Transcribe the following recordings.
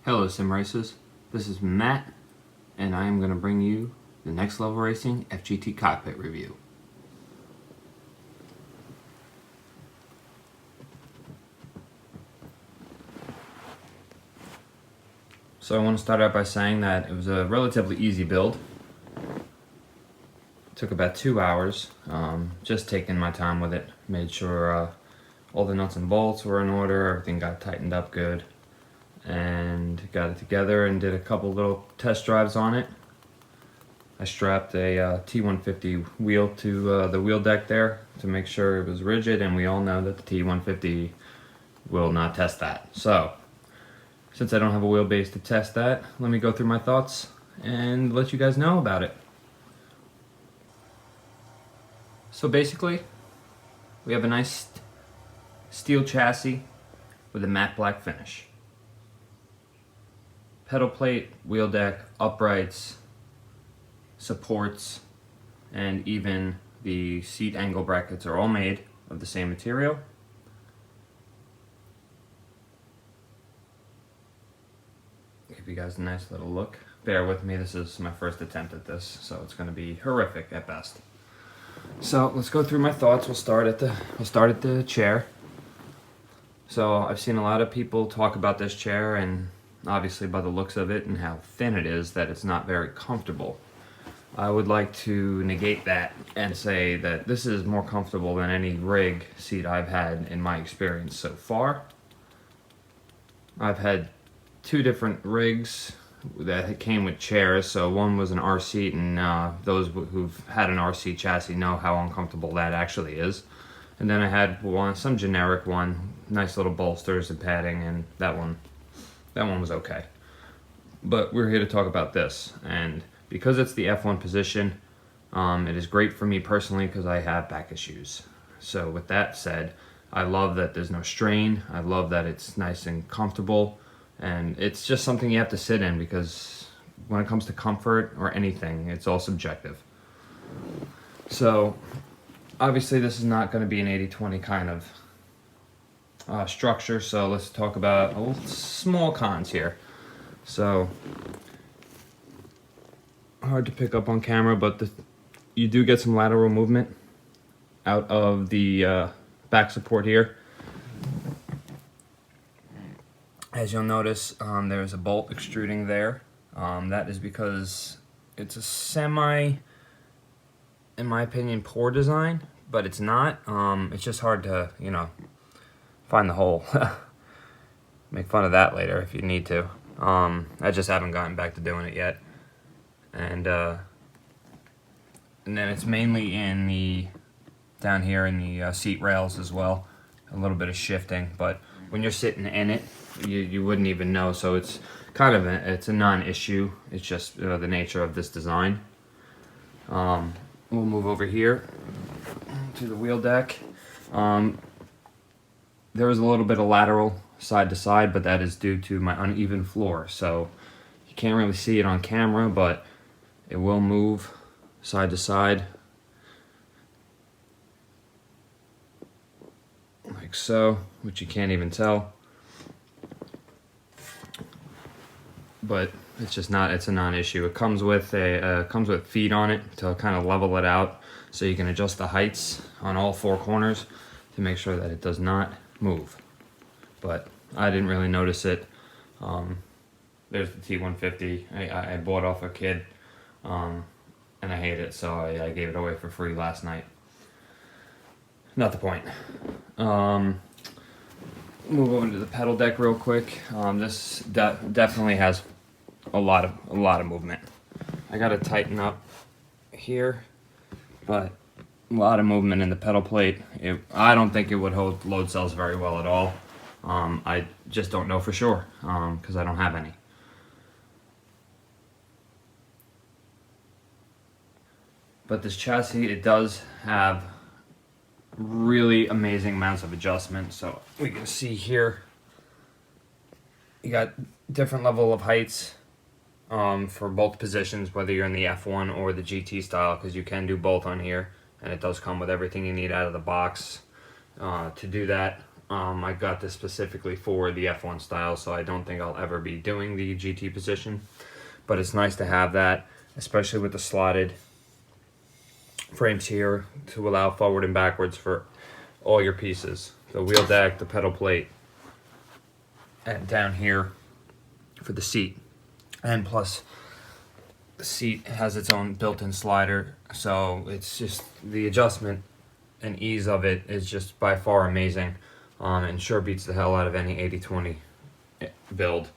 Hello Sim Racers, this is Matt and I am going to bring you the Next Level Racing FGT cockpit review. So I want to start out by saying that it was a relatively easy build. It took about 2 hours, just taking my time with it, made sure all the nuts and bolts were in order, everything got tightened up good, and got it together and did a couple little test drives on it. I strapped a T150 wheel to the wheel deck there to make sure it was rigid, and we all know that the T150 will not test that. So, since I don't have a wheelbase to test that, let me go through my thoughts and let you guys know about it. So basically, we have a nice steel chassis with a matte black finish. Pedal plate, wheel deck, uprights, supports, and even the seat angle brackets are all made of the same material. Give you guys a nice little look. Bear with me, this is my first attempt at this, so it's going to be horrific at best. So let's go through my thoughts. We'll start at the chair. So I've seen a lot of people talk about this chair, and obviously by the looks of it and how thin it is, that it's not very comfortable. I would like to negate that and say that this is more comfortable than any rig seat I've had in my experience so far. I've had 2 different rigs that came with chairs. So one was an R seat, and those who've had an R seat chassis know how uncomfortable that actually is. And then I had some generic one, nice little bolsters and padding, and that one was okay. But we're here to talk about this, and because it's the F1 position, it is great for me personally because I have back issues. So with that said, I love that there's no strain. I love that it's nice and comfortable, and it's just something you have to sit in, because when it comes to comfort or anything, it's all subjective. So obviously this is not going to be an 80-20 kind of structure, so let's talk about small cons here. So, hard to pick up on camera, but you do get some lateral movement out of the back support here. As you'll notice, there's a bolt extruding there. That is because it's a semi, in my opinion, poor design, but it's not. It's just hard to, find the hole. Make fun of that later if you need to. I just haven't gotten back to doing it yet. And then it's mainly in down here in the seat rails as well. A little bit of shifting, but when you're sitting in it, you wouldn't even know. So it's kind of it's a non-issue. It's just the nature of this design. We'll move over here to the wheel deck. There was a little bit of lateral side to side, but that is due to my uneven floor. So you can't really see it on camera, but it will move side to side, like so, which you can't even tell. But it's just not, it's a non-issue. It comes with feet on it to kind of level it out, so you can adjust the heights on all 4 corners to make sure that it does not move. But I didn't really notice it. There's the T150 I bought off a kid, and I hate it, so I gave it away for free last night. Not the point. Move over to the pedal deck real quick. This definitely has a lot of movement. I gotta tighten up here, but a lot of movement in the pedal plate. I don't think it would hold load cells very well at all. I just don't know for sure, because I don't have any. But this chassis, it does have really amazing amounts of adjustment. So we can see here, you got different level of heights for both positions, whether you're in the F1 or the GT style, because you can do both on here, and it does come with everything you need out of the box to do that. I got this specifically for the F1 style, so I don't think I'll ever be doing the GT position. But it's nice to have that, especially with the slotted frames here to allow forward and backwards for all your pieces. The wheel deck, the pedal plate, and down here for the seat. And plus, the seat has its own built-in slider, so it's just the adjustment and ease of it is just by far amazing, and sure beats the hell out of any 80/20 build.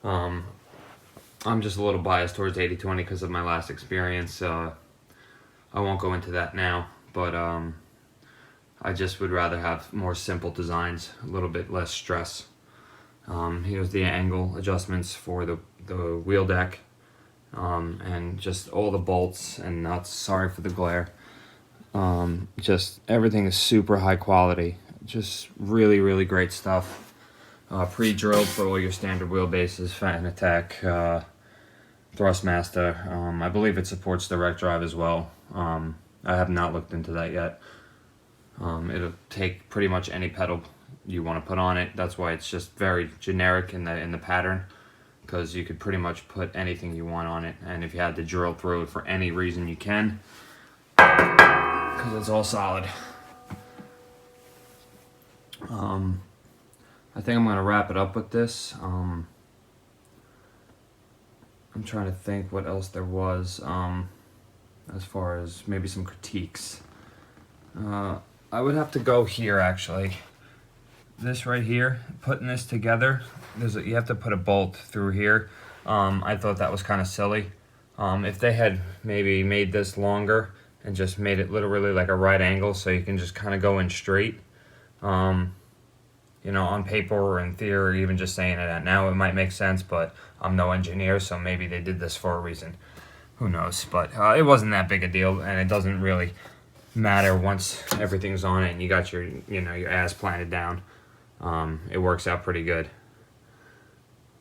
I'm just a little biased towards 80/20 because of my last experience. I won't go into that now, but I just would rather have more simple designs, a little bit less stress. Here's the angle adjustments for the wheel deck, and just all the bolts and nuts. Sorry for the glare. Just everything is super high quality. Just really, really great stuff. Pre-drilled for all your standard wheelbases, Fanatec, Thrustmaster. I believe it supports direct drive as well. I have not looked into that yet. It'll take pretty much any pedal you want to put on it. That's why it's just very generic in the pattern, because you could pretty much put anything you want on it, and if you had to drill through it for any reason, you can, because it's all solid. I think I'm going to wrap it up with this. I'm trying to think what else there was, as far as maybe some critiques. I would have to go here, actually. This right here, putting this together, you have to put a bolt through here. I thought that was kind of silly. If they had maybe made this longer and just made it literally like a right angle so you can just kind of go in straight, you know, on paper or in theory, even just saying it now, it might make sense, but I'm no engineer, so maybe they did this for a reason. Who knows? But it wasn't that big a deal, and it doesn't really matter once everything's on it and you got your, you know, your ass planted down. It works out pretty good.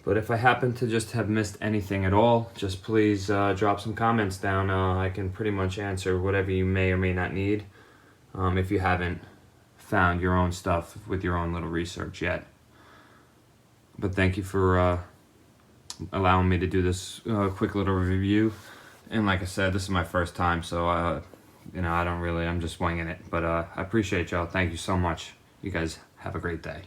But if I happen to just have missed anything at all, just please drop some comments down. I can pretty much answer whatever you may or may not need, if you haven't found your own stuff with your own little research yet. But thank you for allowing me to do this quick little review. And like I said, this is my first time, so you know, I'm just winging it. But I appreciate y'all. Thank you so much. You guys have a great day.